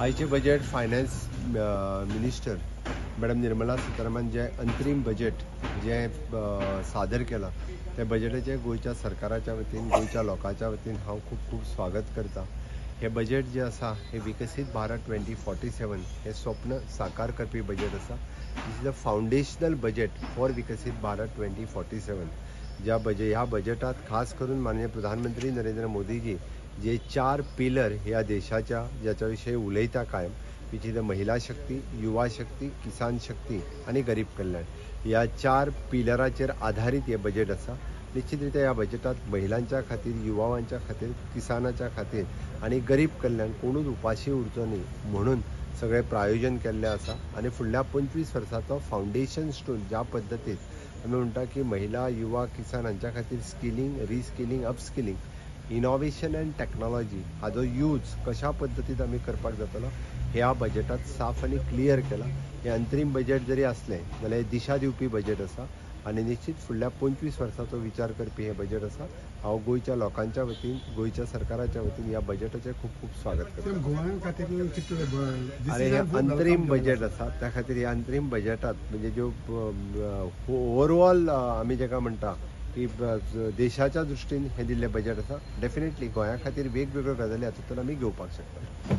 आयचे budget finance minister madam Nirmala Sitharaman जे अंतरीम बजेट जे सादर केला त्या बजेटाचे गोयच्या सरकाराच्या वतीन गोयच्या लोकांच्या वतीन हांव खूप खूप स्वागत करता। हे बजेट जे आसा हे विकसित भारत 2047 हे स्वप्न साकार करपी बजेट आसा। This is the foundational budget for Viksit Bharat 2047। ह्या बजेटात खास करून माननीय प्रधानमंत्री नरेंद्र मोदीजी जे 4 पिलर ह्या देशाच्या ज्याच्या विषयी उलयता कायम, विच इज द महिला शक्ती, युवा शक्ती, किसान शक्ती आणि गरीब कल्याण, ह्या 4 पिलराचेर आधारित हे बजेट आसा। निश्चितरित्या ह्या बजेटात महिलांच्या खातीर, युवांच्या खातीर, किसानाच्या खातीर आणि गरीब कल्याण कोणूच उपाशी उरचो न्ही म्हणून सगळे प्रायोजन केल्लें आसा। आणि फुडल्या 25 वर्सांचो फाउंडेशन स्टोन ज्या पद्दतीन आमी म्हणटा की महिला, युवा, किसान हांच्या खातीर skilling, reskilling, upskilling, innovation and technology हाजो यूज कशा पद्दतीन आमी करपाक जातलो ह्या बजेटात साफ आनी क्लियर केला। हे अंतरीम बजेट जरी असलें जाल्यार दिशा दिवपी बजेट आसा आणि निश्चित फुडल्या 25 वर्सांचो विचार करपी हे बजेट आसा। हांव गोयच्या लोकांच्या वतीन, गोयच्या सरकाराच्या वतीन ह्या बजेटाचें खूप खूप स्वागत करता। आणि हे अंतरीम बजेट आसा त्या खातीर ह्या अंतरीम बजेटात म्हणजे ज्यो ओवरऑल आमी जेका म्हणटा की देशाच्या दृश्टीन हे दिल्लें बजेट आसा। डेफिनेटली गोंया खातीर वेगवेगळ्यो गजाली हातूंतल्यान आमी घेवपाक शकता।